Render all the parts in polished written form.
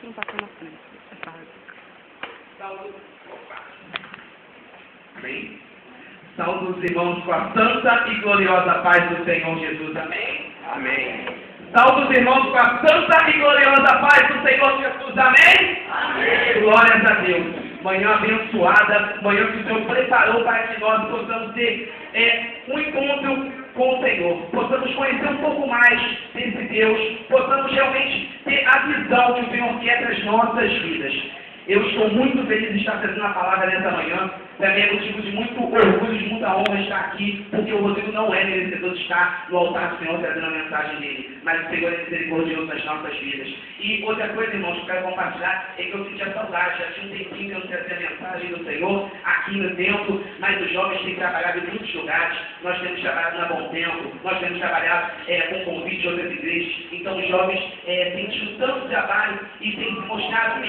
não passou na frente. Amém? Saúde os irmãos com a santa e gloriosa paz do Senhor Jesus. Amém? Amém. Saúde os irmãos com a santa e gloriosa paz do Senhor Jesus. Amém? Amém. Glórias a Deus. Manhã abençoada, manhã que o Senhor preparou para que nós possamos ter um encontro com o Senhor, possamos conhecer um pouco mais desse Deus, possamos realmente ter a visão que o Senhor quer para as nossas vidas. Eu estou muito feliz de estar trazendo a palavra nessa manhã. Também é motivo de muito orgulho, de muita honra estar aqui, porque o Rodrigo não é merecedor de estar no altar do Senhor trazendo a mensagem dele, mas o Senhor é misericordioso nas nossas vidas. E outra coisa, irmãos, que eu quero compartilhar é que eu senti a saudade. Já tinha um tempinho que eu não trazia a mensagem do Senhor aqui no templo, mas os jovens têm trabalhado em muitos lugares. Nós temos trabalhado na Bom Tempo, nós temos trabalhado com convite de outras igrejas. Então os jovens têm tido tanto trabalho e têm se mostrado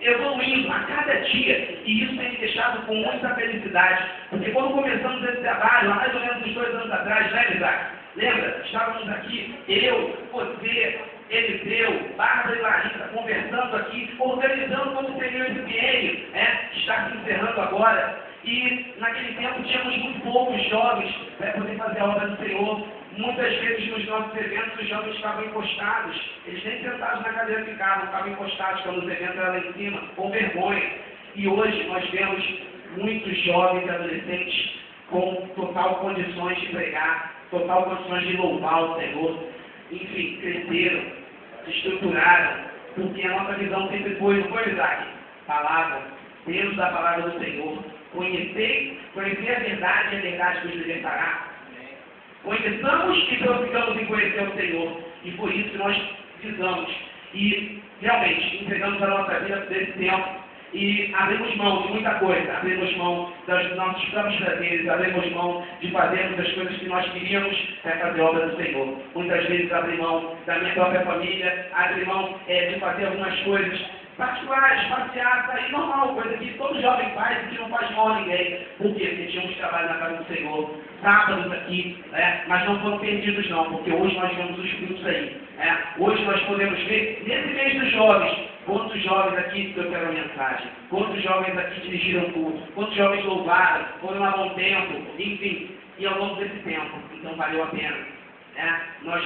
evoluindo a cada dia, e isso tem me deixado com muita felicidade, porque quando começamos esse trabalho, há mais ou menos uns 2 anos atrás, né, Isaac? Lembra? Estávamos aqui, eu, você, Eliseu, Bárbara e Larissa, conversando aqui, organizando como seria o MPN, está se encerrando agora, e naquele tempo tínhamos muito poucos jovens para poder fazer a obra do Senhor. Muitas vezes nos nossos eventos os jovens ficavam encostados, eles nem sentados na cadeira ficavam encostados quando os eventos eram lá em cima, com vergonha. E hoje nós vemos muitos jovens e adolescentes com total condições de pregar, total condições de louvar o Senhor. Enfim, cresceram, se estruturaram, porque a nossa visão sempre foi, não foi, Isaac? Palavra, Deus da palavra do Senhor. Conhecer a verdade e a verdade nos libertará. Conheçamos e prossigamos em conhecer o Senhor. E por isso nós visamos e realmente entregamos a nossa vida desse tempo e abrimos mão de muita coisa. Abrimos mão dos nossos próprios prazeres, abrimos mão de fazermos as coisas que nós queríamos para fazer a obra do Senhor. Muitas vezes abri mão da minha própria família, abri mão de fazer algumas coisas particulares, passear, sair normal, coisa que todo jovem faz e que não faz mal a ninguém. Por quê? Porque tínhamos trabalho na casa do Senhor, sábados aqui, mas não foram perdidos não, porque hoje nós vemos os frutos aí. Hoje nós podemos ver, nesse mês dos jovens, quantos jovens aqui trouxeram a mensagem, quantos jovens aqui dirigiram o culto, quantos jovens louvaram, foram a Bom Tempo, enfim, e ao longo desse tempo. Então valeu a pena. Nós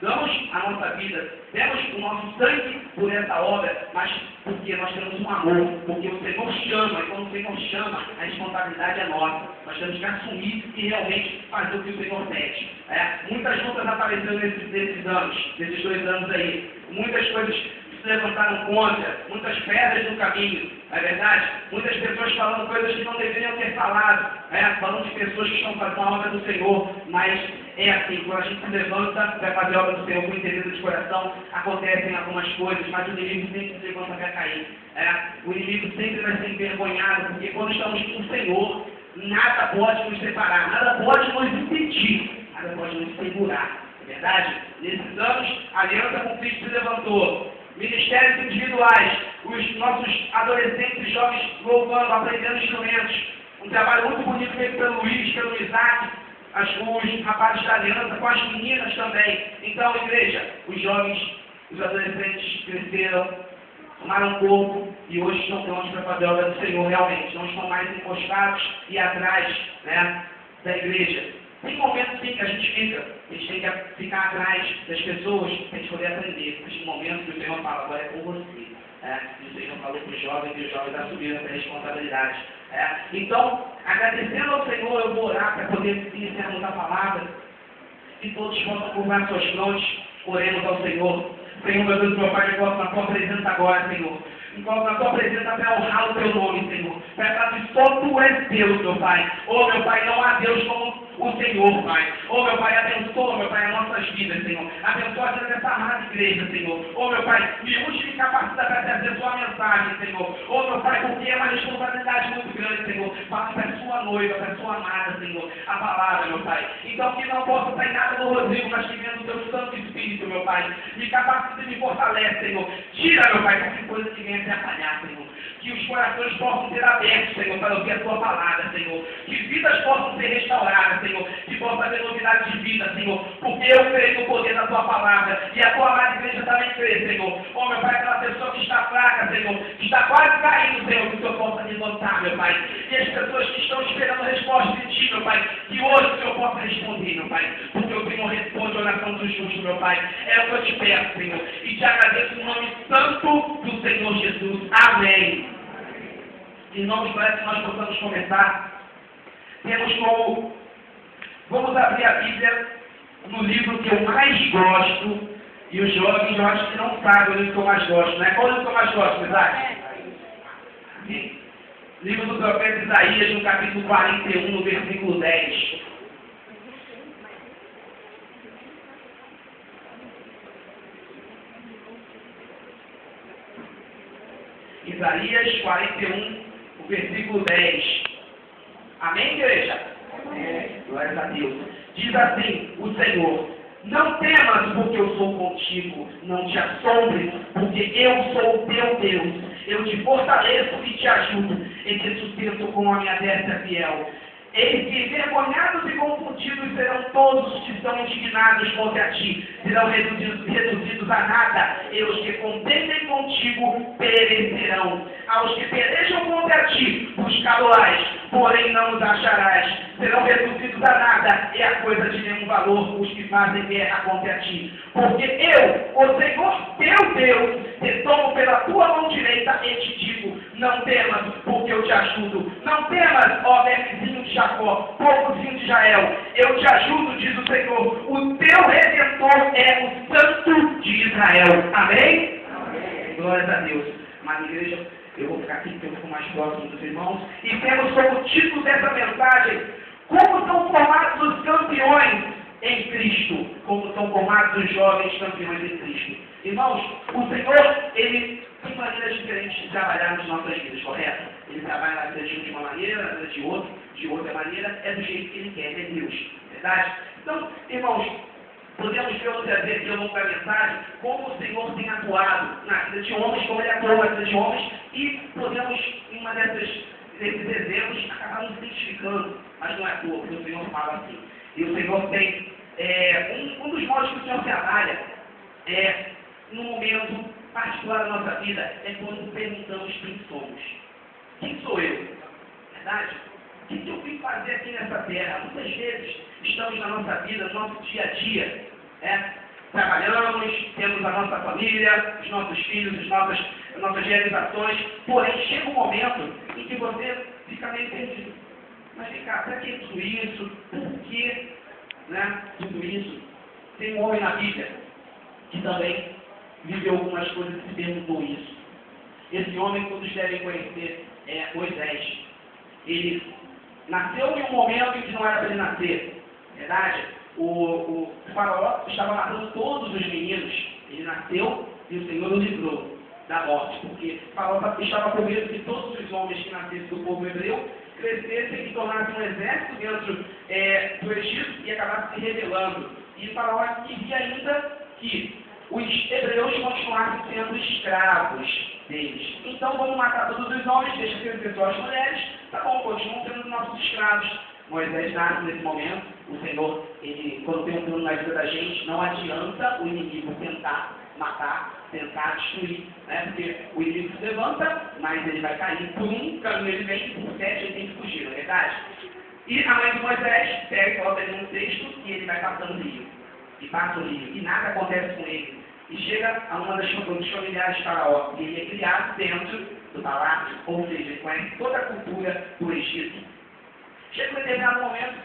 damos a nossa vida, demos o nosso sangue por essa obra, mas porque nós temos um amor, porque o Senhor chama, e quando o Senhor chama, a responsabilidade é nossa. Nós temos que assumir e realmente fazer o que o Senhor pede. Muitas lutas apareceram nesses anos, nesses 2 anos aí. Muitas coisas se levantaram contra, muitas pedras no caminho, não é verdade? Muitas pessoas falando coisas que não deveriam ter falado, falando de pessoas que estão fazendo a obra do Senhor, mas é assim, quando a gente se levanta para fazer a obra do Senhor com interesse de coração, acontecem algumas coisas, mas o inimigo sempre se levanta para cair. O inimigo sempre vai ser envergonhado, porque quando estamos com o Senhor, nada pode nos separar, nada pode nos impedir, nada pode nos segurar. É verdade? Nesses anos, a Aliança com Cristo se levantou. Ministérios individuais, os nossos adolescentes e jovens louvando, aprendendo instrumentos. Um trabalho muito bonito feito pelo Luiz, pelo Isaac, os rapazes da aliança, com as meninas também. Então, igreja, os jovens, os adolescentes cresceram, tomaram corpo e hoje estão prontos para fazer a obra do Senhor realmente. Não estão mais encostados e atrás da igreja. Tem momentos sim que a gente tem que ficar atrás das pessoas para a gente poder aprender. Tem momentos que o Senhor fala, agora é com você. E o Senhor falou para os jovens e os jovens assumiram essa responsabilidade. Então, agradecendo ao Senhor, eu vou orar para poder iniciarmos a palavra. E todos possam curvar suas frontes, oremos ao Senhor. Senhor, meu Deus, meu Pai, eu coloco na tua presença agora, Senhor. Me coloco na tua presença para honrar o teu nome, Senhor. Para falar que só tu és Deus, meu Pai. Meu Pai, não há Deus como o Senhor, Pai. Meu Pai, abençoa, meu Pai, as nossas vidas, Senhor. Abençoa a vida dessa amada igreja, Senhor. Meu Pai, me use me capacita para trazer a tua mensagem, Senhor. Meu Pai, porque é uma responsabilidade muito grande, Senhor. Passe para a sua noiva, para a sua amada, Senhor, a palavra, meu Pai. Então, que não possa sair nada do Rodrigo, mas que venha do teu Santo Espírito, meu Pai. Me capacita e me fortalece, Senhor. Tira, meu Pai, qualquer coisa que venha atrapalhar, Senhor. Que os corações possam ser abertos, Senhor, para ouvir a tua palavra, Senhor. Que vidas possam ser restauradas, Senhor. Que possa haver novidade de vida, Senhor. Porque eu creio no poder da tua palavra. E a tua amada igreja também crê, Senhor. Oh, meu Pai, aquela pessoa que está fraca, Senhor, que está quase caindo, Senhor, que o Senhor possa levantar, meu Pai. E as pessoas que estão esperando resposta de Ti, meu Pai, que hoje o Senhor possa responder, meu Pai. Porque o Senhor responde a oração do justo, meu Pai. É o que eu te peço, Senhor. E te agradeço no nome santo do Senhor Jesus. Amém. Irmãos, parece que nós possamos começar. Temos como... Vamos abrir a Bíblia no livro que eu mais gosto. E os jovens, eu acho que não sabem o livro que eu mais gosto, né? Qual o livro que eu mais gosto, Isaac? Livro do profeta Isaías, no capítulo 41, no versículo 10. Isaías 41, o versículo 10. Amém, igreja? Amém. Glória a Deus. Diz assim o Senhor: não temas, porque eu sou contigo. Não te assombres, porque eu sou o teu Deus. Eu te fortaleço e te ajudo, e te sustento com a minha destra fiel. Eis que envergonhados e confundidos serão todos os que são indignados contra ti, serão reduzidos a nada, e os que contendem contigo perecerão. Aos que pelejam contra ti, buscá-lo-ás, porém não os acharás. Serão reduzidos a nada, e a coisa de nenhum valor os que fazem guerra contra ti. Porque eu, o Senhor teu Deus, te tomo pela tua mão direita e te digo: não temas, porque eu te ajudo. Não temas, ó bebezinho de Jacó, povozinho de Israel. Eu te ajudo, diz o Senhor. O teu Redentor é o Santo de Israel. Amém? Amém. Glória a Deus. Mas, igreja, eu vou ficar aqui porque eu fico mais próximo dos irmãos. E temos como título dessa mensagem: como são formados os campeões em Cristo. Como são formados os jovens campeões em Cristo. Irmãos, o Senhor, Ele tem maneiras diferentes de trabalhar nas nossas vidas, correto? Ele trabalha na vida de uma maneira, na vida de outra maneira, é do jeito que Ele quer, é Deus, verdade? Então, irmãos, podemos ver ou trazer aqui ao longo da mensagem como o Senhor tem atuado na vida de homens, como Ele atuou na vida de homens, e podemos, em uma desses exemplos, acabar nos identificando, mas não é à toa, porque o Senhor fala assim. E o Senhor tem, um dos modos que o Senhor trabalha, no momento particular da nossa vida, é quando perguntamos quem somos. Quem sou eu? Verdade? O que eu vim fazer aqui nessa terra? Muitas vezes estamos na nossa vida, no nosso dia a dia, trabalhamos, temos a nossa família, os nossos filhos, as nossas realizações, porém chega um momento em que você fica meio perdido. Mas vem cá, para que tudo isso? Por que tudo isso? Tem um homem na Bíblia que também viveu algumas coisas e se perguntou isso. Esse homem, todos devem conhecer, é Moisés. Ele nasceu em um momento em que não era para ele nascer. Verdade? O faraó estava matando todos os meninos. Ele nasceu e o Senhor o livrou da morte. Porque o faraó estava com medo que todos os homens que nascessem do povo hebreu crescessem e tornassem um exército dentro do Egito e acabassem se rebelando. E o faraó queria ainda que os hebreus continuassem sendo escravos deles. Então vamos matar todos os homens, deixa crescer só as mulheres, tá bom, continuam sendo nossos escravos. Moisés nasce nesse momento. O Senhor, quando tem um plano na vida da gente, não adianta o inimigo tentar matar, tentar destruir, porque o inimigo se levanta, mas ele vai cair por um caminho, ele vem, por 7 ele tem que fugir, não é verdade? E a mãe de Moisés pega e coloca ele num texto e ele vai passando o rio. E passa o rio, e nada acontece com ele. E chega a uma das familiares de Faraó, e ele é criado dentro do palácio, ou seja, ele conhece toda a cultura do Egito. Chega um determinado momento,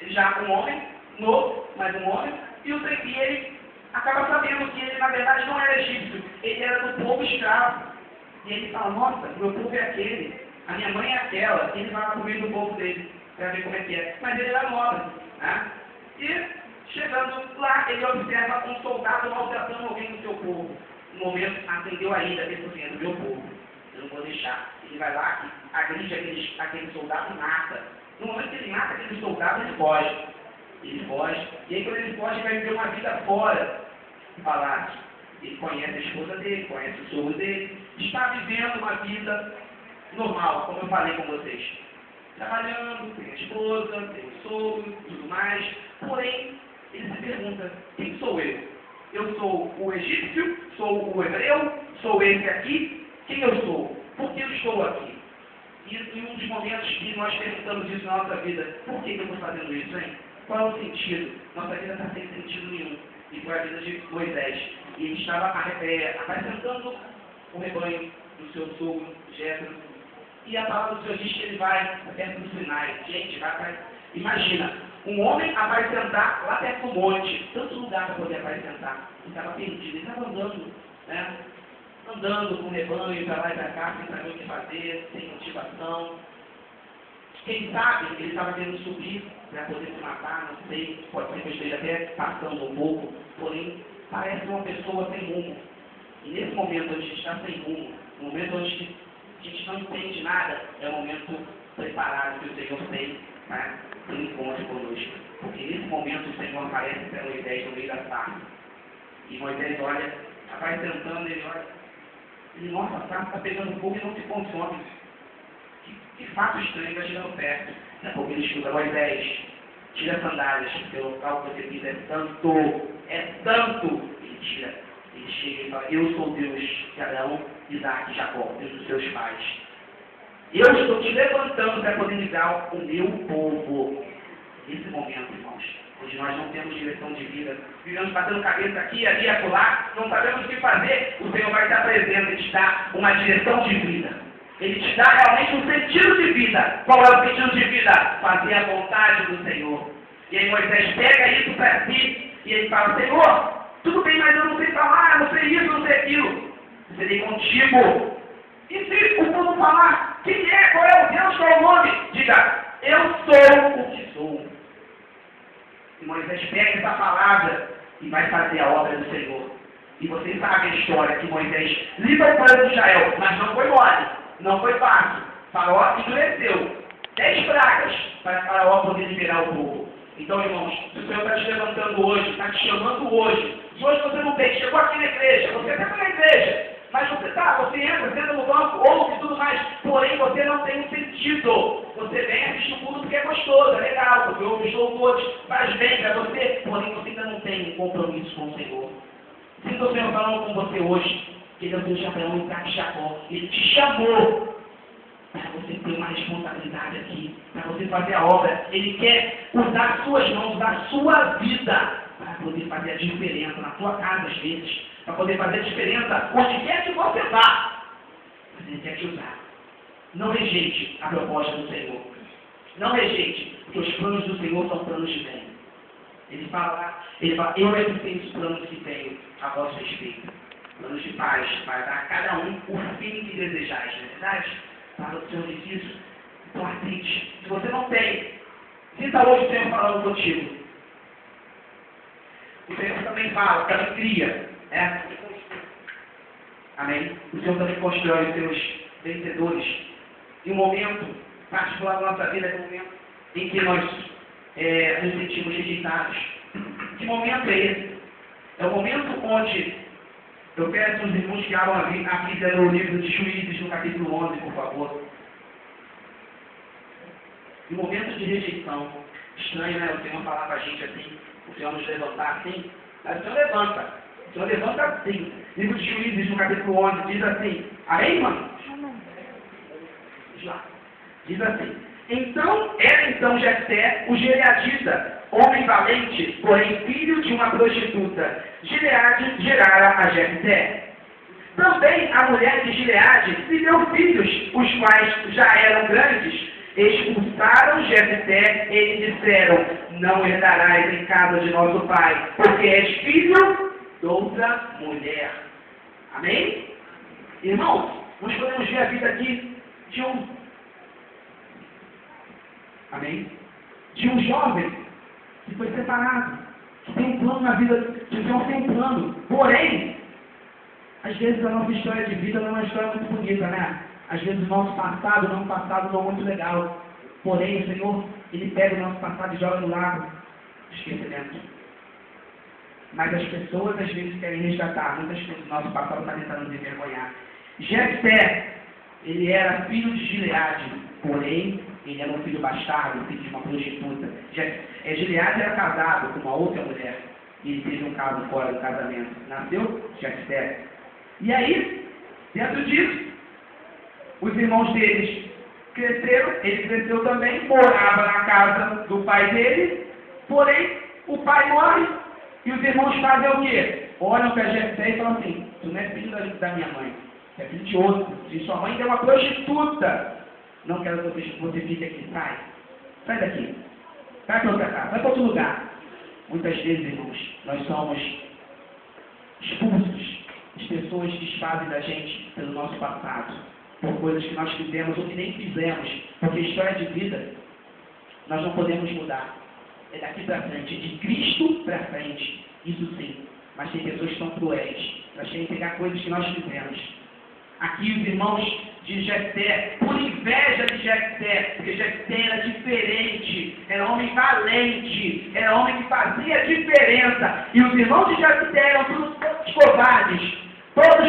ele já é um homem, novo, mas um homem, e ele acaba sabendo que ele, na verdade, não era egípcio, ele era do povo escravo. E ele fala: nossa, meu povo é aquele, a minha mãe é aquela, e ele vai lá pro meio do povo dele, para ver como é que é. Mas ele era nobre, E chegando lá, ele observa um soldado maltratando alguém do seu povo. No momento, acendeu a ira, dentro do meu povo. Eu não vou deixar. Ele vai lá e agride aquele soldado e mata. No momento que ele mata aquele soldado, ele foge. Ele foge. E aí, quando ele foge, ele vai viver uma vida fora do palácio. Ele conhece a esposa dele, conhece o sogro dele. Está vivendo uma vida normal, como eu falei com vocês. Trabalhando, tem a esposa, tem o sogro, tudo mais. Porém, ele se pergunta: quem sou eu? Eu sou o egípcio, sou o hebreu, sou esse aqui. Quem eu sou? Por que eu estou aqui? E em um dos momentos que nós perguntamos isso na nossa vida, por que eu estou fazendo isso, hein? Qual é o sentido? Nossa vida está sem sentido nenhum. E foi a vida de Moisés. E ele estava apacentando o rebanho do seu sogro, Jétro. E a palavra do Senhor diz que ele vai perto do Sinai. Gente, imagina, um homem apacentar lá perto do monte, tanto lugar para poder apacentar. Ele estava perdido, ele estava andando, né? Andando com o rebanho para lá e para cá, sem saber o que fazer, sem motivação. Quem sabe ele estava querendo subir para poder se matar, não sei, pode ser que eu esteja até passando um pouco, porém parece uma pessoa sem rumo. E nesse momento onde a gente está sem rumo, no momento onde a gente não entende nada, é o momento preparado que o Senhor tem para ter um encontro conosco. Porque nesse momento o Senhor aparece para Moisés no meio da tarde. E Moisés olha, vai tentando, ele olha, e nossa, a sarça está pegando fogo e não se consome. Que fato estranho, vai chegando perto. Daqui a pouco ele escuta, Moisés, tira as sandálias, porque o local que você pisa é tanto. Ele tira, ele chega e fala, eu sou Deus de Abraão, Isaac e Jacó, Deus dos seus pais. Eu estou te levantando para poder ligar o meu povo. Nesse momento, irmãos, onde nós não temos direção de vida, vivemos batendo cabeça aqui, ali, acolá, não sabemos o que fazer, o Senhor vai estar presente e te dar uma direção de vida. Ele te dá realmente um sentido de vida. Qual é o sentido de vida? Fazer a vontade do Senhor. E aí Moisés pega isso para si e ele fala, Senhor, tudo bem, mas eu não sei falar, eu não sei isso, eu não sei aquilo. Eu serei contigo. E se o povo falar, quem é, qual é o Deus, qual é o nome? Diga, eu sou o que sou. E Moisés pega essa palavra e vai fazer a obra do Senhor. E vocês sabem a história que Moisés livra o povo de Israel, mas não foi mole, não foi fácil. Faraó endureceu 10 pragas para Faraó poder liberar o povo. Então, irmãos, se o Senhor está te levantando hoje, está te chamando hoje, e hoje você não tem, chegou aqui na igreja, você até foi na igreja, mas você entra, senta no banco, ouve e tudo mais, porém você não tem um sentido. Você vem assistir o culto porque é gostoso, é legal, porque ouve os louvores, faz bem para você, porém você ainda não tem um compromisso com o Senhor. Sinta o Senhor falando com você hoje, que Ele é o Deus de Abraão, Isaac e Jacó. Ele te chamou para você ter uma responsabilidade aqui, para você fazer a obra. Ele quer usar as suas mãos, usar a sua vida, para poder fazer a diferença na sua casa às vezes, para poder fazer a diferença onde quer que você vá. Mas Ele quer te usar. Não rejeite a proposta do Senhor. Não rejeite, porque os planos do Senhor são planos de bem. Ele fala, eu é que tenho os planos que tenho a vosso respeito. Planos de paz, para dar a cada um o fim que desejais, não é verdade? Fala o Senhor diz isso. Então atente. Se você não tem, sinta hoje o Senhor falando contigo. O Senhor também fala, também cria. Amém? O Senhor também constrói os seus vencedores. E um momento particular da nossa vida é o momento em que nós nos sentimos rejeitados. Que momento é esse? É o momento onde eu peço aos irmãos que abram a Bíblia no livro de Juízes, no capítulo 11, por favor. E momento de rejeição. Estranho, né? O Senhor falar para a gente assim, o Senhor nos levantar assim. Mas o Senhor levanta. O Senhor levanta assim. Livro de Juízes, no capítulo 11, diz assim. Amém, mano? Diz lá. Diz assim. Então Jefté, o Gileadita, homem valente, porém filho de uma prostituta, Gileade gerara a Jefté. Também a mulher de Gileade lhe deu filhos, os quais já eram grandes. Expulsaram Jefté e lhe disseram, não herdarás em casa de nosso pai, porque és filho de outra mulher. Amém? Irmãos, nós podemos ver a vida aqui de um jovem que foi separado, que tem um plano na vida, que o Senhor tem um plano. Porém, às vezes a nossa história de vida não é uma história muito bonita, né? Às vezes o nosso passado não é um passado não muito legal. Porém, o Senhor, Ele pega o nosso passado e joga no lago do esquecimento. Mas as pessoas às vezes querem resgatar. Muitas vezes o nosso passado está tentando nos envergonhar. Jefté, ele era filho de Gileade, porém, ele era um filho bastardo, filho de uma prostituta. Gileade era casado com uma outra mulher. e teve um caso fora do casamento. Nasceu Jefté. E aí, dentro disso, os irmãos deles cresceram, ele cresceu também, morava na casa do pai dele, porém, o pai morre, e os irmãos fazem o quê? Olham para Jefté e falam assim, tu não é filho da minha mãe, tu é filho de outro, e sua mãe é uma prostituta, não quero que você fique aqui, sai daqui, vai para outra casa, vai para outro lugar. Muitas vezes, irmãos, nós somos expulsos, as pessoas desfazem da gente pelo nosso passado, por coisas que nós fizemos ou que nem fizemos, porque história de vida nós não podemos mudar. É daqui para frente, de Cristo para frente, isso sim. Mas tem pessoas que são cruéis, nós queremos pegar coisas que nós fizemos. Aqui os irmãos de Jefté, por inveja de Jefté, porque Jefté era diferente, era homem valente, era homem que fazia diferença. E os irmãos de Jefté eram todos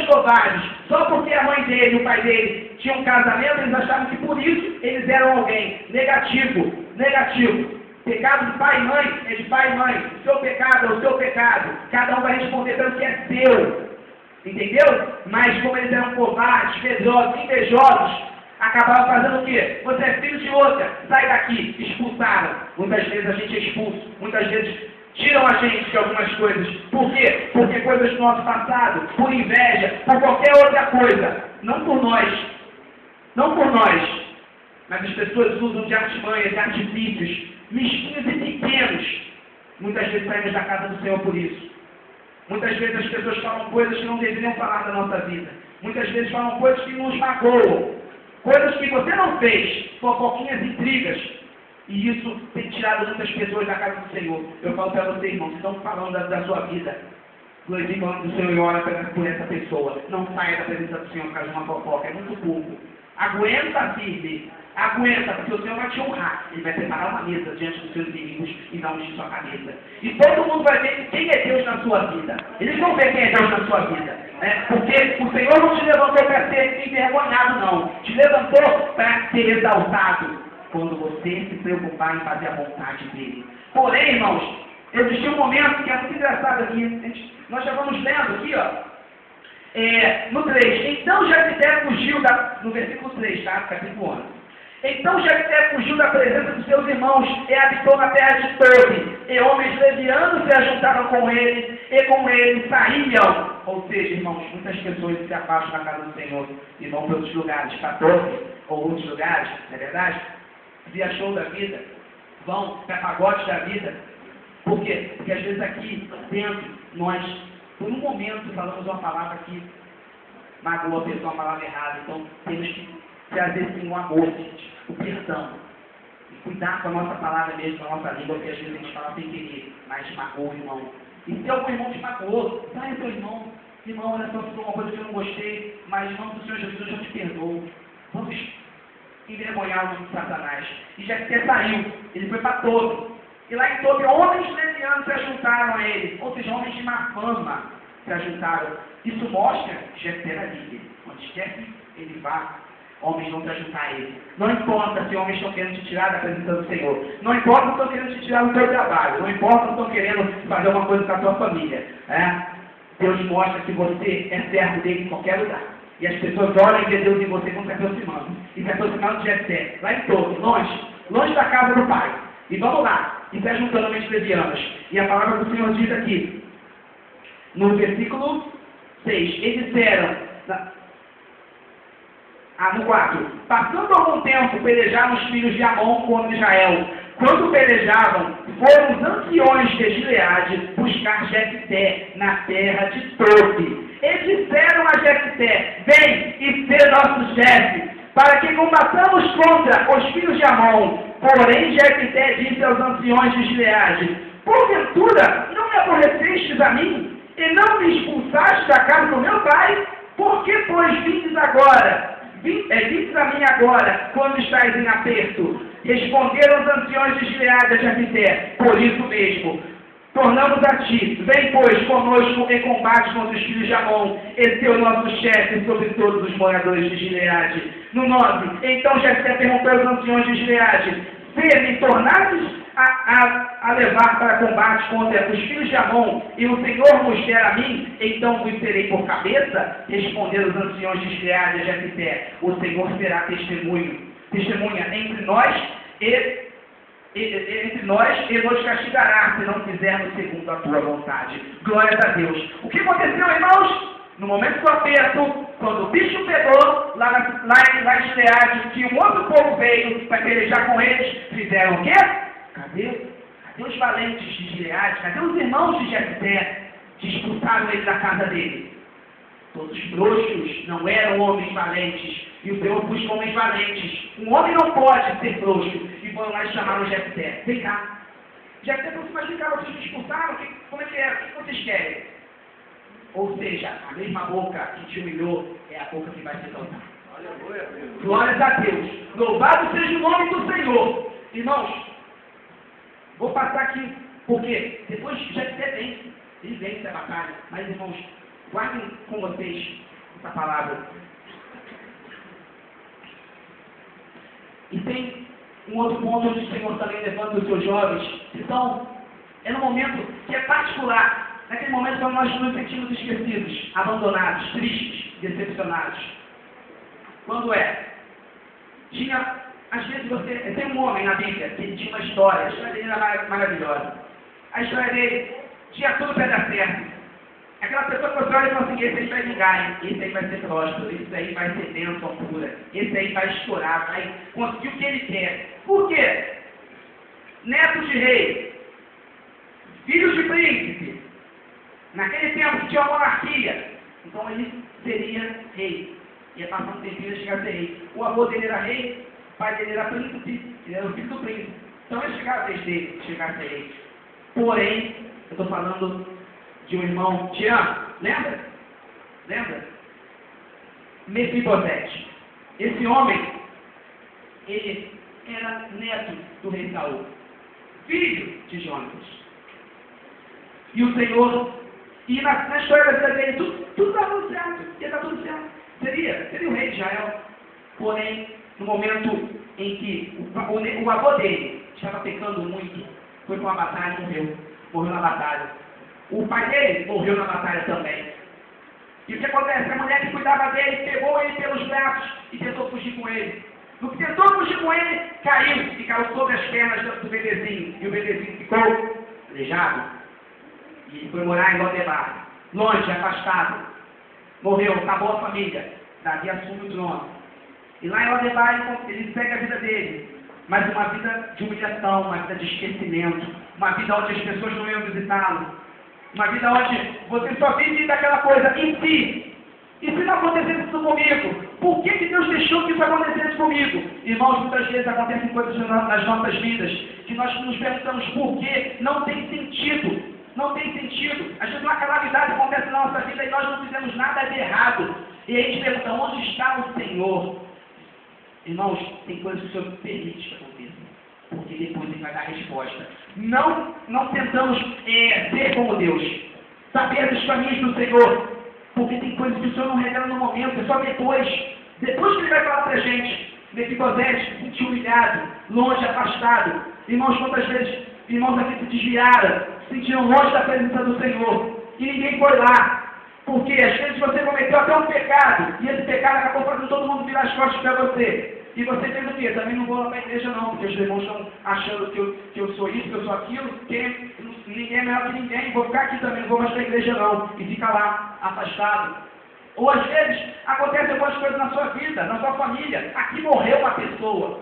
covardes, só porque a mãe dele e o pai dele tinham um casamento, eles achavam que por isso eles eram alguém negativo. Pecado de pai e mãe é de pai e mãe, o seu pecado é o seu pecado, cada um vai responder pelo que é seu. Entendeu? Mas como eles eram covardes, medrosos, invejosos, acabavam fazendo o quê? Você é filho de outra, sai daqui, expulsaram. Muitas vezes a gente é expulso, muitas vezes tiram a gente de algumas coisas. Por quê? Porque coisas do nosso passado, por inveja, por qualquer outra coisa. Não por nós, mas as pessoas usam de artimanhas, de artifícios, mesquinhos e pequenos. Muitas vezes saímos da casa do Senhor por isso. Muitas vezes as pessoas falam coisas que não deveriam falar da nossa vida. Muitas vezes falam coisas que nos magoam. Coisas que você não fez, fofoquinhas, intrigas. E isso tem tirado muitas pessoas da casa do Senhor. Eu falo para você, irmão, que estão falando da sua vida. Glorifique o nome do Senhor e ora por essa pessoa. Não saia da presença do Senhor por causa de uma fofoca. É muito pouco. Aguenta firme. Aguenta, porque o Senhor vai te honrar. Ele vai preparar uma mesa diante dos seus inimigos e vai ungir sua cabeça. E todo mundo vai ver quem é Deus na sua vida. Eles vão ver quem é Deus na sua vida. Porque o Senhor não te levantou para ser envergonhado, não. Te levantou para ser exaltado. Quando você se preocupar em fazer a vontade dele. Porém, irmãos, existiu um momento que é muito engraçado aqui. Nós já vamos lendo aqui, no 3. Então Jefté fugiu no versículo 3, tá? Capítulo 11. Então Jefté fugiu da presença dos seus irmãos e habitou na terra de Tobi. E homens levianos se ajuntaram com ele, e com ele saíam. Ou seja, irmãos, muitas pessoas se afastam da casa do Senhor e vão para outros lugares, para Tobi, ou outros lugares, não é verdade? Via show da vida, vão para pagode da vida. Por quê? Porque às vezes aqui dentro, nós, por um momento, falamos uma palavra que magoa a pessoa, uma palavra errada. Então, temos que trazer sim o amor, o perdão. E cuidar com a nossa palavra mesmo, com a nossa língua, porque às vezes a gente fala sem querer, mas magoa o irmão. E se algum irmão te magoou, sai do teu irmão. Irmão, olha só, foi uma coisa que eu não gostei, mas em nome do Senhor Jesus eu já te perdoo. Vamos envergonhar o nome de Satanás. E Jefté saiu, ele foi para Tobi. E lá em Tobi, homens levianos se ajuntaram a ele, ou seja, homens de má fama se ajuntaram. Isso mostra que Jefté era líder. Onde quer que ele vá, homens vão se ajuntar a ele. Não importa se homens estão querendo te tirar da presença do Senhor. Não importa se estão querendo te tirar do teu trabalho. Não importa se estão querendo fazer uma coisa com a tua família. Deus mostra que você é servo dele em qualquer lugar. E as pessoas olham e vê Deus em você quando se aproximando. E se aproximando de Jefté, lá em Tobi, longe da casa do pai. E vamos lá, e se ajuntando homens levianos. E a palavra do Senhor diz aqui, no versículo 6, eles disseram, no 4, passando algum tempo, pelejaram os filhos de Amon contra Israel. Quando pelejavam, foram os anciões de Gileade buscar Jefté na terra de Tobi. E disseram a Jefté, vem e ser nosso chefe, para que combatamos contra os filhos de Amon. Porém Jefté disse aos anciões de Gileade, porventura não me aborrecestes a mim, e não me expulsastes da casa do meu pai? Por que, pois, vindes agora? Vindes a mim agora, quando estáis em aperto? Responderam os anciões de Gileade a Jefté, por isso mesmo, tornamos a ti, vem, pois, conosco e combate contra os filhos de Amon, e ser o nosso chefe sobre todos os moradores de Gileade. No 9, então Jefté perguntou aos anciões de Gileade, se me tornastes a levar para combate contra os filhos de Amon, e o Senhor nos der a mim, então vos serei por cabeça? Responderam os anciões de Gileade a Jefté: o Senhor será testemunha entre nós e nos castigará, se não fizermos segundo a tua vontade. Glória a Deus. O que aconteceu, irmãos? No momento do aperto, quando o bicho pegou, lá em Gileade, que um outro povo veio para pelejar com eles, fizeram o quê? Cadê os valentes de Gileade? Cadê os irmãos de Jefté que expulsaram ele da casa dele? Todos frouxos, não eram homens valentes. E o Senhor busca homens valentes. Um homem não pode ser frouxo. E foram lá e chamaram Jefté. Vem cá. Jefté falou assim: mas vem cá, vocês me expulsaram? Como é que é? O que vocês querem? Ou seja, a mesma boca que te humilhou é a boca que vai te exaltar. Glórias a Deus. Louvado seja o nome do Senhor. Irmãos, vou passar aqui, porque depois Jefté vence. Ele vence a batalha. Mas, irmãos, guardem com vocês essa palavra. E tem um outro ponto onde o Senhor também levanta os seus jovens. Então, é no momento que é particular. Naquele momento quando nós nos sentimos esquecidos, abandonados, tristes, decepcionados. Quando às vezes tem um homem na Bíblia que ele tinha uma história, a história dele era maravilhosa. A história dele tinha tudo para dar certo. Aquela pessoa que você olha e fala assim: esse aí vai vingar, hein? Esse aí vai ser próspero, esse aí vai ser bênção pura, esse aí vai estourar, vai conseguir o que ele quer. Por quê? Netos de rei, filhos de príncipe. Naquele tempo que tinha uma monarquia, então ele seria rei. Ia passar um tempinho e chegar a ser rei. O avô dele era rei, o pai dele era príncipe, ele era o filho do príncipe. Então ele chegava a vez dele chegar a ser rei. Porém, eu estou falando de um irmão, Tiago, lembra? Mefibosete. Esse homem, ele era neto do rei Saul, filho de Jonatas. E o Senhor, e na história da vida dele, tudo estava tudo certo, ia dar tudo certo. Seria o rei de Israel. Porém, no momento em que o avô dele estava pecando muito, foi para uma batalha e morreu na batalha. O pai dele morreu na batalha também. E o que acontece? A mulher que cuidava dele pegou ele pelos braços e tentou fugir com ele. No que tentou fugir com ele, caiu e caiu sobre as pernas do bebezinho. E o bebezinho ficou aleijado. E ele foi morar em Lodebar, longe, afastado. Morreu, acabou a família. Davi assume o trono. E lá em Lodebar ele segue a vida dele. Mas uma vida de humilhação, uma vida de esquecimento. Uma vida onde as pessoas não iam visitá-lo. Uma vida onde você só vive daquela coisa em si. E se não acontecesse isso comigo? Por que Deus deixou que isso acontecesse comigo? Irmãos, muitas vezes acontecem coisas nas nossas vidas que nós nos perguntamos por quê. Não tem sentido. Não tem sentido. Às vezes uma calamidade acontece na nossa vida e nós não fizemos nada de errado. E aí a gente pergunta: onde está o Senhor? Irmãos, tem coisas que o Senhor permite que aconteçam, porque depois Ele vai dar a resposta. Não tentamos ser como Deus, saber dos caminhos do Senhor, porque tem coisas que o Senhor não revela no momento, é só depois que Ele vai falar para a gente. Mefibosete se sentiu humilhado, longe, afastado. Irmãos, quantas vezes irmãos aqui se desviaram, se sentiram longe da presença do Senhor, e ninguém foi lá. Porque às vezes você cometeu até um pecado, e esse pecado acabou fazendo todo mundo virar as costas para você. E você fez o quê? Também não vou lá para a igreja não, porque os irmãos estão achando que eu sou isso, que eu sou aquilo, que ninguém é melhor que ninguém, vou ficar aqui também, não vou mais para a igreja não. E fica lá, afastado. Ou às vezes acontecem algumas coisas na sua vida, na sua família. Aqui morreu uma pessoa.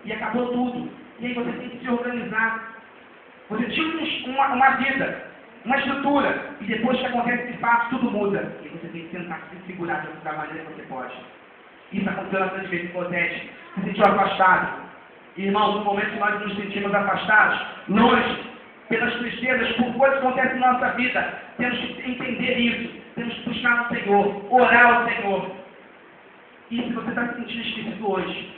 E acabou tudo. E aí você tem que se organizar. Você tinha uma vida, uma estrutura, e depois que acontece esse fato, tudo muda. E você tem que tentar se segurar da maneira que você pode. Isso aconteceu na frente de Mefibosete, se sentiu afastado. Irmãos, no momento que nós nos sentimos afastados, longe, pelas tristezas, por coisas que acontecem na nossa vida, temos que entender isso. Temos que buscar no Senhor, orar ao Senhor. E se você está se sentindo esquecido hoje,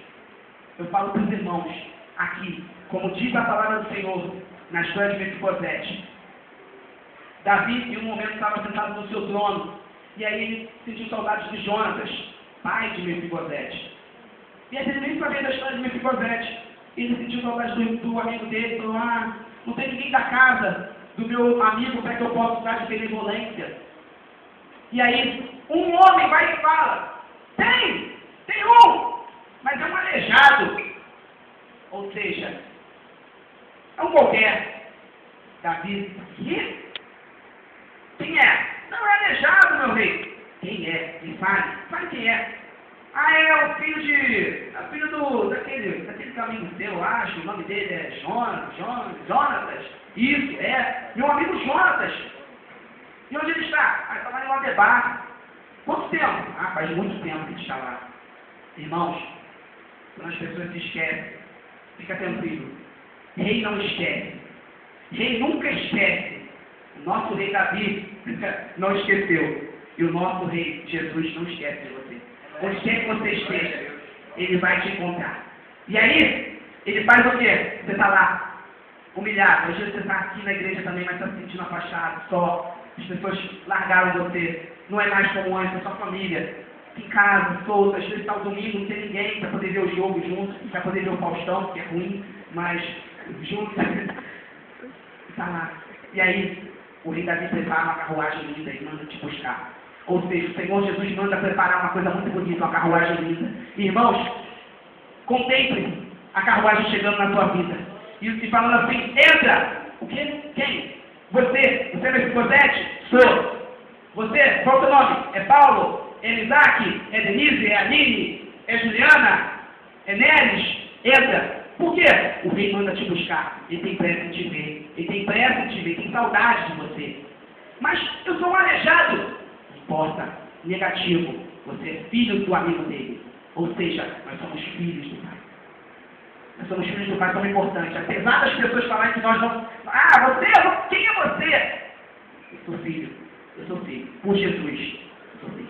eu falo para os irmãos, aqui, como diz a palavra do Senhor, na história de Mefibosete. Davi, em um momento, estava sentado no seu trono, e aí ele sentiu saudades de Jonatas, pai de Mefibosete. E aí ele nem sabia da história de Mefibosete. ele sentiu saudade do amigo dele, falou, não tem ninguém da casa do meu amigo para que eu possa usar de benevolência. E aí, um homem vai e fala, tem um, mas é um aleijado. Ou seja, é um qualquer. Davi, quem é? Não é aleijado, meu rei. Quem é? Me fale quem é. É o filho daquele caminho seu, eu acho, o nome dele é Jonatas. Isso, meu amigo Jonatas. E onde ele está? Está lá em Lodebar. Quanto tempo? Faz muito tempo que ele está lá. Irmãos, quando as pessoas se esquecem, fica tranquilo. Rei não esquece. Rei nunca esquece. O nosso rei Davi não esqueceu. E o nosso rei Jesus não esquece de você. Onde quer que você esteja, ele vai te encontrar. E aí, ele faz o quê? Você está lá, humilhado. Às vezes você está aqui na igreja também, mas está se sentindo afastado, só. As pessoas largaram você. Não é mais como antes, é sua família. Em casa, solta. Às vezes está o domingo, não tem ninguém para poder ver o jogo junto, para poder ver o Faustão, que é ruim, mas junto. Está lá. E aí, o rei Davi prepara uma carruagem linda e manda te buscar. Ou seja, o Senhor Jesus manda preparar uma coisa muito bonita, uma carruagem linda. Irmãos, contemple a carruagem chegando na sua vida. E falando assim, entra! O quê? Quem? Você? Você é Mefibosete? Sou. Você? Qual é o seu nome? É Paulo? É Isaac? É Denise? É Aline? É Juliana? É Neres? Entra! Por quê? O rei manda te buscar. Ele tem pressa em te ver. Ele tem pressa em te ver. Tem saudade de você. Mas eu sou um aleijado. Importa, negativo, você é filho do amigo dele. Ou seja, nós somos filhos do Pai. Nós somos filhos do Pai, somos importantes. Apesar das pessoas falarem que nós não... quem é você? Eu sou filho. Por Jesus, eu sou filho.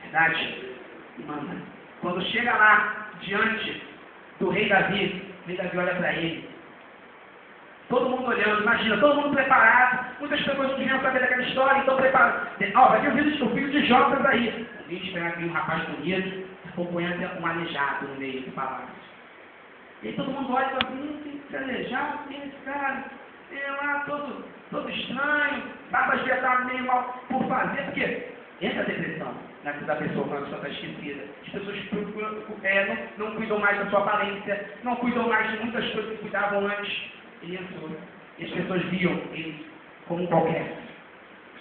Verdade? Manda. Quando chega lá, diante do rei Davi, o rei Davi olha para ele. Todo mundo olhando, imagina, todo mundo preparado. Muitas pessoas não deviam saber daquela história, então preparados. Vai ter o filho de Jonas aí. A gente pega aqui um rapaz bonito, acompanhando um aleijado no meio do palácio. E aí todo mundo olha e fala assim, que aleijado, quem é esse cara? Ele é lá todo estranho, barba espetada meio mal por fazer, porque entra a depressão na vida da pessoa quando a pessoa está esquecida. As pessoas não cuidam mais da sua aparência, não cuidam mais de muitas coisas que cuidavam antes. Ele entrou. E as pessoas viam ele como qualquer.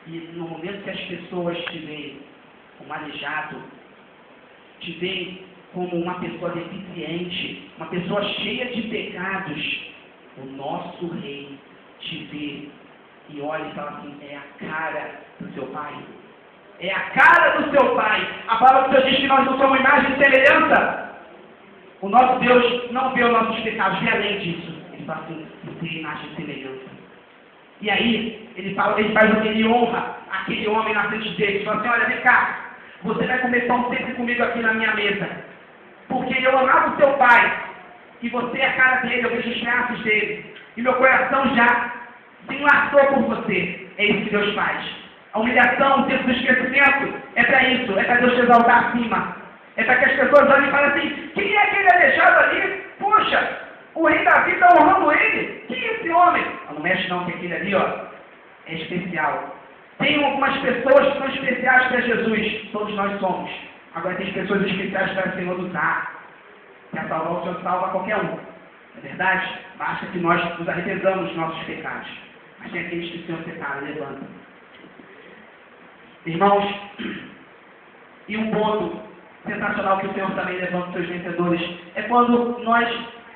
E no momento que as pessoas te veem como aleijado, te veem como uma pessoa deficiente, uma pessoa cheia de pecados, o nosso rei te vê e olha e fala assim, é a cara do seu pai. É a cara do seu pai. A palavra de Deus diz que nós não somos imagem e semelhança. O nosso Deus não vê os nossos pecados, vê além disso. Ele fala assim, você é imagem e semelhança. E aí, ele faz o que? Ele honra aquele homem na frente dele. Ele fala assim, olha, vem cá, você vai comer pão sempre comigo aqui na minha mesa. Porque eu amava o seu pai. E você é a cara dele, eu vejo os traços dele. E meu coração já se enlaçou por você. É isso que Deus faz. A humilhação, o tempo do esquecimento, é para isso. É para Deus te exaltar acima. É para que as pessoas olhem e falem assim, quem é aquele aleijado ali? Poxa, o rei Davi está honrando ele. Quem é esse homem? Não mexe não, que aquele ali, é especial. Tem algumas pessoas que são especiais para Jesus. Todos nós somos. Agora tem pessoas especiais para o Senhor usar. Para salvar, o Senhor salva qualquer um. É verdade? Basta que nós nos arrependamos dos nossos pecados. Mas tem aqueles que o Senhor separa, levanta. Irmãos, e um ponto sensacional que o Senhor também levanta os seus vencedores é quando nós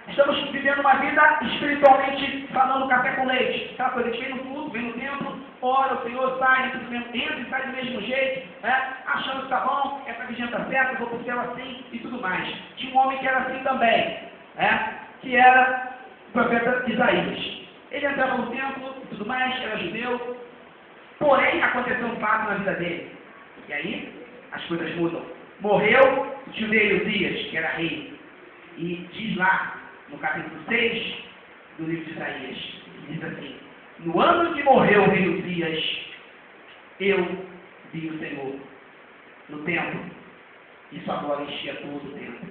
estamos vivendo uma vida espiritualmente falando café com leite. Aquela coisa, a gente vem no culto, vem no templo, ora, o Senhor sai, entra e sai do mesmo jeito, achando que tá bom, essa vigília está certa, vou pro céu assim e tudo mais. Tinha um homem que era assim também, que era o profeta Isaías. Ele entrava no templo e tudo mais, era judeu, porém aconteceu um fato na vida dele. E aí, as coisas mudam. Morreu o judeu Uzias, que era rei. E diz lá, no capítulo 6 do livro de Isaías, diz assim, no ano que morreu o rei Uzias, eu vi o Senhor no templo, e sua glória enchia todo o templo.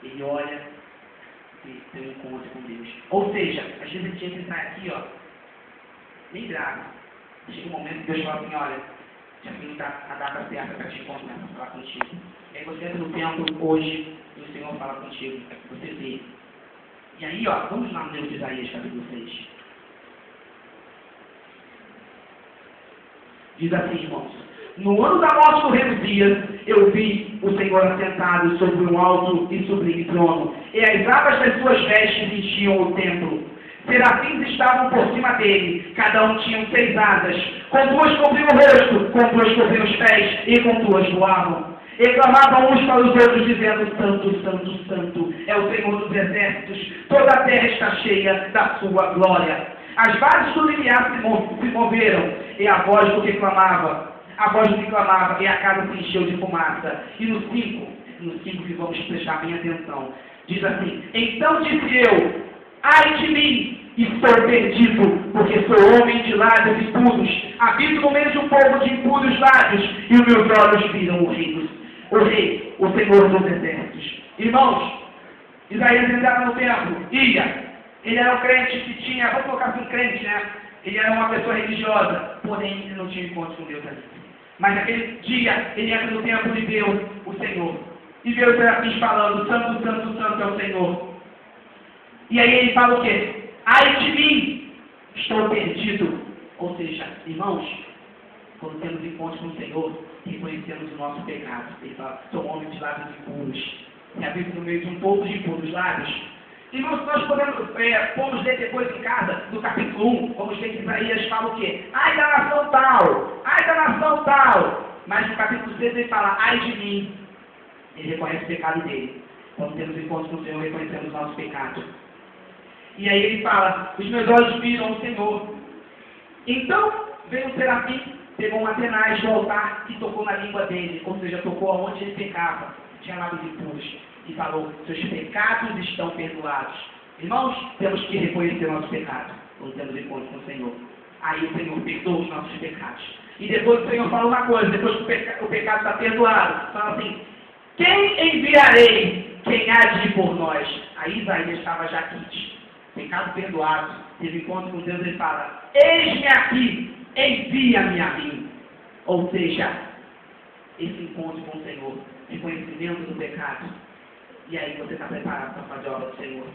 ele olha e tem um encontro com Deus. Ou seja, às vezes ele tinha que estar aqui, ó, nem grave. Chega um momento que Deus fala assim, olha, já vim a data certa para te encontrar, para falar contigo. E aí você entra no templo hoje e o Senhor fala contigo, você vê. E aí, ó, vamos lá no livro de Isaías, capítulo 6. Diz assim, irmãos: no ano da morte do rei Uzias, eu vi o Senhor assentado sobre um alto e sublime trono, e as abas das suas vestes enchiam o templo. Serafins estavam por cima dele, cada um tinha 6 asas, com 2 cobriam o rosto, com 2 cobriam os pés, e com 2 voavam. E clamavam uns para os outros, dizendo: Santo, Santo, Santo, é o Senhor dos exércitos, toda a terra está cheia da sua glória. As bases do limiar se moveram, e a voz do que clamava, e a casa se encheu de fumaça. E no 5 que vamos prestar bem atenção, diz assim: então disse eu: ai de mim, estou perdido, porque sou homem de lábios impuros, habito no meio de um povo de impuros lábios, e os meus olhos viram o rei, o Senhor dos exércitos. Irmãos, Isaías entrava no templo, ele era um crente que tinha, vamos colocar assim, crente, né? Ele era uma pessoa religiosa, porém ele não tinha encontro com Deus ali. Mas naquele dia, ele entra no templo e vê o Senhor. E vê os serafins falando: Santo, Santo, Santo é o Senhor. E aí ele fala o quê? Ai de mim, estou perdido. Ou seja, irmãos, quando temos encontro com o Senhor, reconhecemos o nosso pecado. Ele fala: sou homem de lábios impuros, e habito no meio de um povo de impuros lábios. Irmãos, nós podemos ler depois em casa, no capítulo 1, vamos ver que Isaías fala o quê? Ai da nação tal, ai da nação tal. Mas no capítulo 6 ele fala: ai de mim. Ele reconhece o pecado dele. Quando temos encontro com o Senhor, reconhecemos o nosso pecado. E aí ele fala: os meus olhos viram o Senhor. Então veio o serafim, pegou um atenaz do altar e tocou na língua dele, ou seja, tocou aonde ele pecava, tinha lábios impuros, e falou: seus pecados estão perdoados. Irmãos, temos que reconhecer o nosso pecado quando temos encontro com o Senhor. Aí o Senhor perdoa os nossos pecados. E depois o Senhor fala uma coisa: depois que o pecado está perdoado, fala assim: quem enviarei? Quem há de ir por nós? Aí Isaías estava já quente, pecado perdoado, teve encontro com Deus, ele fala: eis-me aqui, envia-me a mim. Ou seja, esse encontro com o Senhor, reconhecimento do pecado. E aí você está preparado para fazer a obra do Senhor?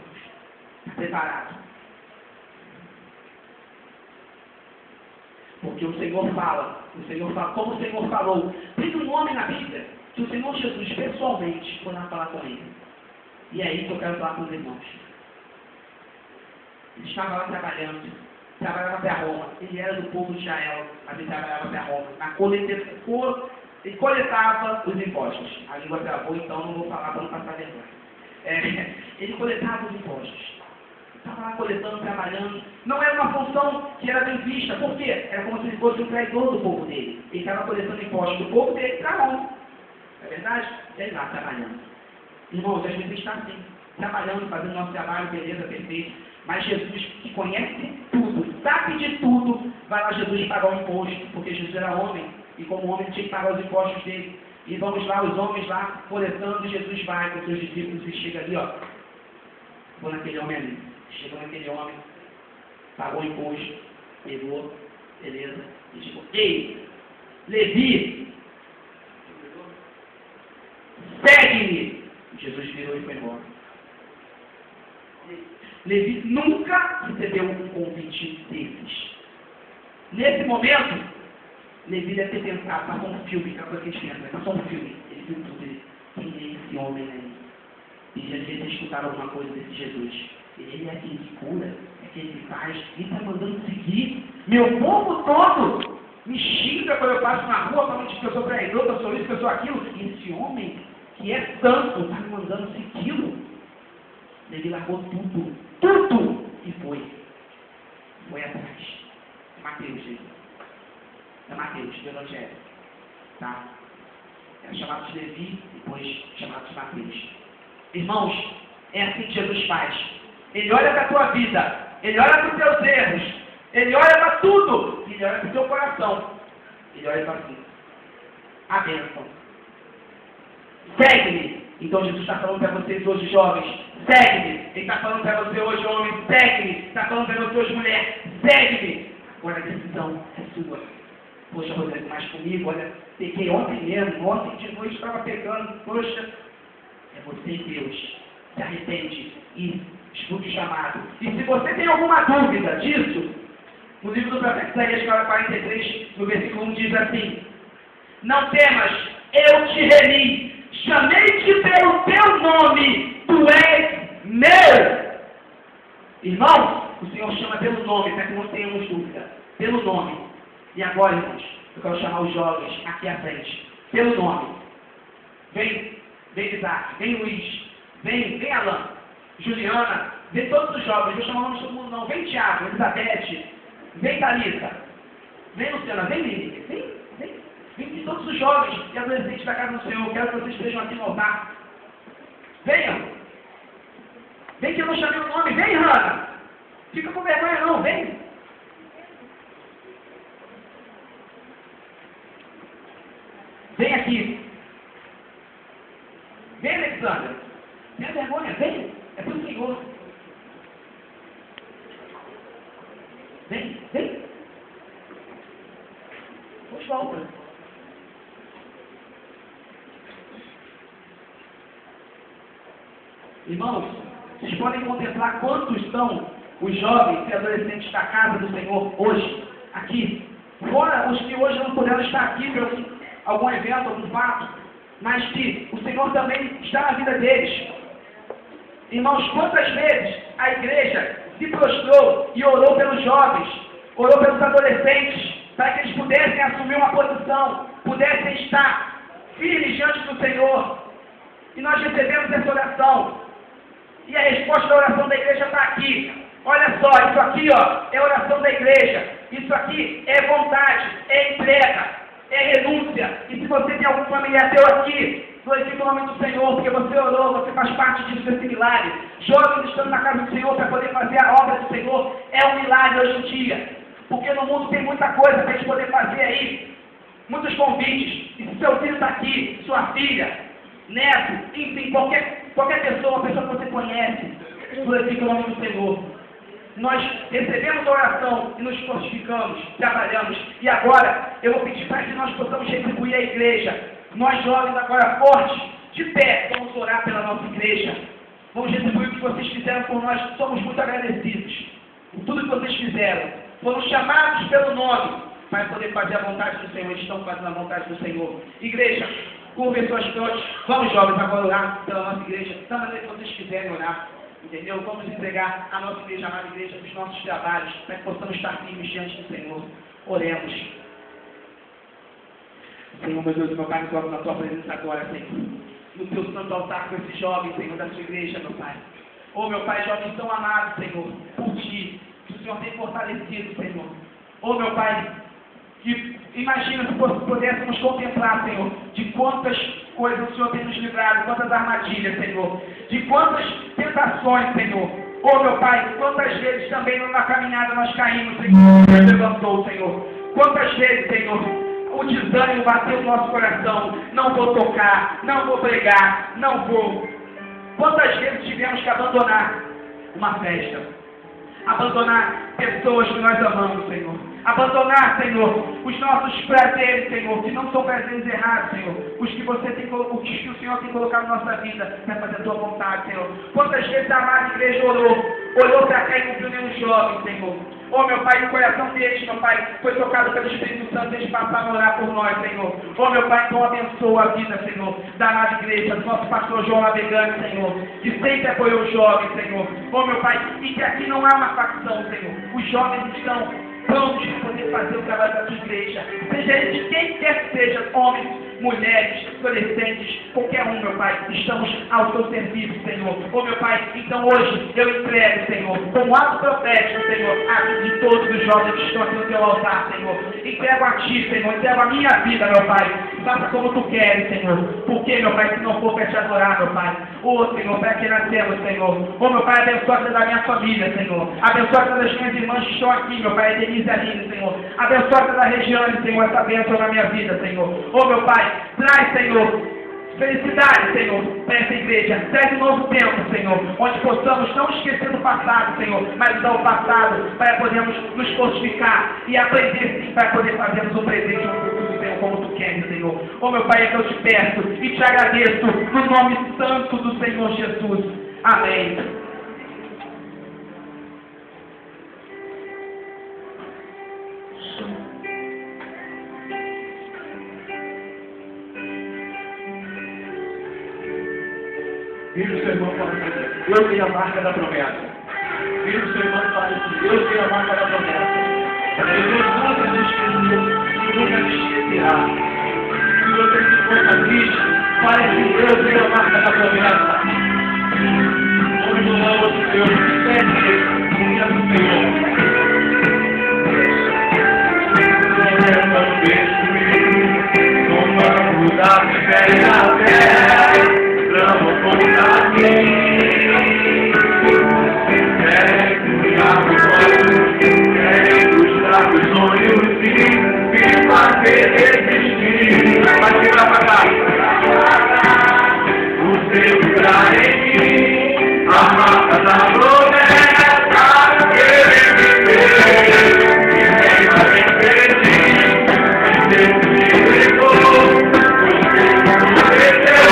Está preparado? Porque o Senhor fala, como o Senhor falou, tem um nome na Bíblia, que o Senhor Jesus pessoalmente foi lá falar com ele. E é aí que eu quero falar com os irmãos. Ele estava lá trabalhava para Roma. Ele era do povo de Israel, mas ele trabalhava para Roma. Ele coletava os impostos. A língua travou, então não vou falar para não passar vergonha. Ele coletava os impostos. Estava lá coletando, trabalhando. Não era uma função que era bem vista. Por quê? Era como se ele fosse um traidor do povo dele. Ele estava coletando impostos do povo dele para Roma. Não é verdade? Ele lá trabalhando. Irmãos, às vezes está assim, trabalhando, fazendo nosso trabalho, beleza, perfeito. Mas Jesus, que conhece tudo, sabe de tudo, vai lá Jesus pagar o imposto, porque Jesus era homem, e como homem tinha que pagar os impostos dele. E vamos lá, os homens lá, coletando, e Jesus vai com seus discípulos e chega ali, ó. Vou naquele homem ali. Chegou naquele homem, pagou o imposto, pegou, beleza, e chegou: ei, Levi, segue-me. Jesus virou e foi embora. Levi nunca recebeu um convite desses. Nesse momento, Levi deve ter pensado: passou um filme, que é a coisa que a gente pensa, passou um filme. Ele viu tudo, ele: quem é esse homem aí? E já devia ter escutado alguma coisa desse Jesus. Ele é aquele que cura, é aquele que faz, ele está mandando seguir. Meu povo todo me xinga quando eu passo na rua, falando que eu sou traidor, que eu sou isso, que eu sou aquilo. E esse homem, que é santo, está me mandando segui-lo. Ele largou tudo, e foi atrás. É Mateus, gente. É Mateus, do Evangelho. Tá? É chamado de Levi, depois chamado de Mateus. Irmãos, é assim que Jesus faz. Ele olha para a tua vida, ele olha para os teus erros, ele olha para tudo, ele olha para o teu coração, ele olha para ti. A bênção. Segue-me, Então Jesus está falando para vocês hoje, jovens, segue-me. Ele está falando para você hoje, homem, segue-me. Está falando para você hoje, mulher, segue-me. Agora a decisão é sua. Poxa, Rodrigo, mas comigo, olha, peguei ontem mesmo, ontem de noite estava pegando, poxa, é você e Deus. Se arrepende e escute o chamado. E se você tem alguma dúvida disso, no livro do profeta Isaías, 43, no versículo 1, diz assim: não temas, eu te remi, chamei-te pelo teu nome, tu és meu. Irmãos, o Senhor chama pelo nome, para que não tenhamos dúvida, pelo nome. E agora, irmãos, eu quero chamar os jovens aqui à frente, pelo nome. Vem Isaac, vem Luiz, vem Alan, Juliana, vem todos os jovens, vou chamar o nome de todo mundo não, vem Tiago, Elizabeth, vem Thalita, vem Luciana, vem Lili, vem de todos os jovens e adolescentes da casa do Senhor, quero que vocês estejam aqui no altar. Venham, vem que eu não chamei o nome, vem Hannah, fica com vergonha não, vem. Vem aqui, vem Alexandra, tenha vergonha, vem, é para o Senhor. Vem. Pois volta. Irmãos, vocês podem contemplar quantos são os jovens e adolescentes da casa do Senhor hoje, aqui. Fora os que hoje não puderam estar aqui por algum evento, algum fato, mas que o Senhor também está na vida deles. Irmãos, quantas vezes a igreja se prostrou e orou pelos jovens, orou pelos adolescentes, para que eles pudessem assumir uma posição, pudessem estar firmes diante do Senhor. E nós recebemos essa oração. E a resposta da oração da igreja está aqui. Olha só, isso aqui é a oração da igreja. Isso aqui é vontade, é entrega, é renúncia. E se você tem algum familiar teu aqui, glorifica o nome do Senhor, porque você orou, você faz parte disso, desse milagre. Jovens estando na casa do Senhor para poder fazer a obra do Senhor é um milagre hoje em dia. Porque no mundo tem muita coisa para a gente poder fazer aí. Muitos convites. E se seu filho está aqui, sua filha, neto, enfim, qualquer pessoa, uma pessoa que você conhece, glorifica o nome do Senhor. Nós recebemos a oração e nos fortificamos, trabalhamos. E agora eu vou pedir para que nós possamos retribuir a igreja. Nós jovens agora fortes, de pé, vamos orar pela nossa igreja. Vamos retribuir o que vocês fizeram por nós. Somos muito agradecidos por tudo que vocês fizeram. Foram chamados pelo nome para poder fazer a vontade do Senhor. Eles estão fazendo a vontade do Senhor. Igreja, curvem suas frontes. Vamos, jovens, agora orar pela nossa igreja. Da maneira que vocês quiserem orar. Entendeu? Vamos entregar a nossa igreja, a amada igreja, dos nossos trabalhos, para que possamos estar firmes diante do Senhor. Oremos. Senhor, meu Deus e meu Pai, nos coloco na tua presença agora, Senhor. No teu santo altar com esses jovens, Senhor, da sua igreja, meu Pai. Oh, meu Pai, jovens tão amados, Senhor, por ti. Que o Senhor tem fortalecido, Senhor. Oh, meu Pai, que imagina se pudéssemos contemplar, Senhor, de quantas coisas o Senhor tem nos livrado, quantas armadilhas, Senhor, de quantas tentações, Senhor. Oh, meu Pai, quantas vezes também na caminhada nós caímos, Senhor, e nos levantou, Senhor. Quantas vezes, Senhor, o desânimo bateu no nosso coração. Não vou tocar, não vou pregar, não vou. Quantas vezes tivemos que abandonar uma festa, abandonar pessoas que nós amamos, Senhor. Abandonar, Senhor, os nossos prazeres, Senhor, que não são prazeres errados, Senhor. Os que o Senhor tem colocado na nossa vida para fazer a tua vontade, Senhor. Quantas vezes a amada igreja olhou para cá e não viu nenhum jovem, Senhor. Oh, meu Pai, o coração deles, meu Pai, foi tocado pelo Espírito Santo, eles passaram a orar por nós, Senhor. Oh, meu Pai, então abençoa a vida, Senhor, da amada igreja, do nosso pastor João Navegante, Senhor, que sempre apoiou os jovens, Senhor. Oh, meu Pai, e que aqui não há uma facção, Senhor. Os jovens estão prontos para poder fazer o trabalho da tua igreja. Seja eles quem quer que seja, homens, mulheres, adolescentes, qualquer um, meu Pai, estamos ao teu serviço, Senhor. Oh, meu Pai, então hoje eu entrego, Senhor, como ato profético, Senhor, a vida de todos os jovens que estão aqui no teu altar, Senhor. Entrego a ti, Senhor, entrego a minha vida, meu Pai. Faça como tu queres, Senhor. Porque, meu Pai, se não for para te adorar, meu Pai. Oh, Senhor, para que nascemos, Senhor. Oh, meu Pai, abençoa a vida da minha família, Senhor. Abençoa a vida das minhas irmãs que estão aqui, meu Pai, Denise e Aline, Senhor. Abençoa a vida da Regiane, Senhor, essa bênção na minha vida, Senhor. Oh, meu Pai, traz, Senhor, Felicidade, Senhor, para essa igreja. Traz um novo tempo, Senhor, onde possamos não esquecer do passado, Senhor, mas usar o passado para podermos nos fortificar e aprender, sim, para poder fazermos o presente no futuro, Senhor, como Tu queres, Senhor. Oh, meu Pai, é que eu te peço e te agradeço no nome santo do Senhor Jesus. Amém. Vira o seu irmão e fala assim: eu tenho a marca da promessa. Vira o seu irmão e fala assim: eu tenho a marca da promessa. Jesus nunca nos esqueceu, nunca nos esquecerá. Se você se encontra triste, fale assim: eu tenho a marca da promessa. Hoje no nome de Deus, pede confia no Senhor. Não vamos destruir, não vamos dar fé na terra. Vamos contar querem buscar os sonhos e fazer existir. Mas quem vai pagar? O seu lugar em mim, a marca da promessa, querer viver, ninguém vai me impedir. Deus me levou, você me prometeu.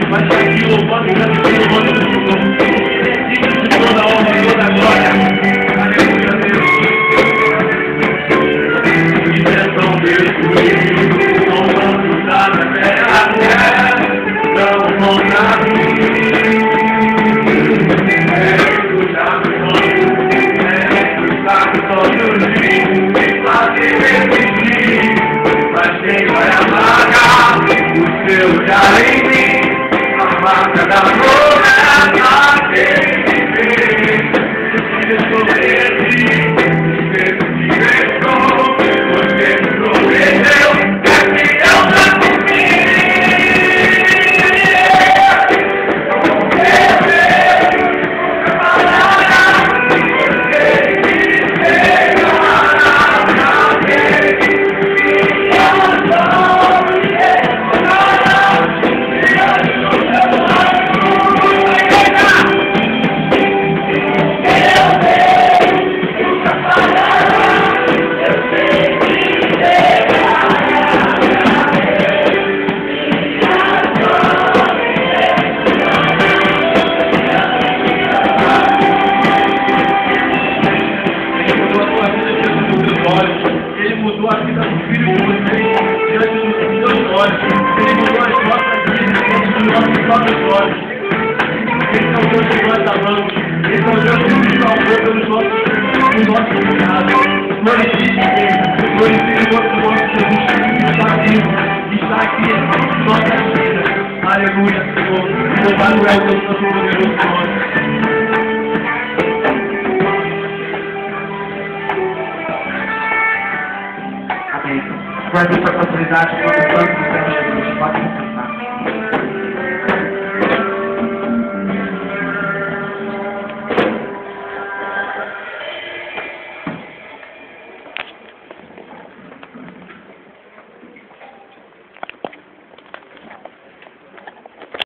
Mas aqui louvando e agradecendo o nome do Senhor. Ele é digno de toda a honra e toda a glória. Aleluia, Deus. Direção destruído, não vamos usar a terra, não vamos dar escutar os sonhos e fazer existir. Mas quem vai apagar o seu olhar em mim? A marca da promessa que me prometi, você me prometeu, é fiel pra cumprir. Ele mudou a vida do filho de vocês diante dos seus olhos. Ele mudou as nossas vidas diante dos nossos próprios olhos. Esse é o Deus que nós amamos. Esse é o Deus que nos salvou pelos nossos pecados. Glorifique Ele. Glorifique o nosso Jesus que está vivo, que está aqui em nossas vidas. Aleluia, Senhor. Louvado é o teu santo poderoso nome. Guarde essa facilidade com o santo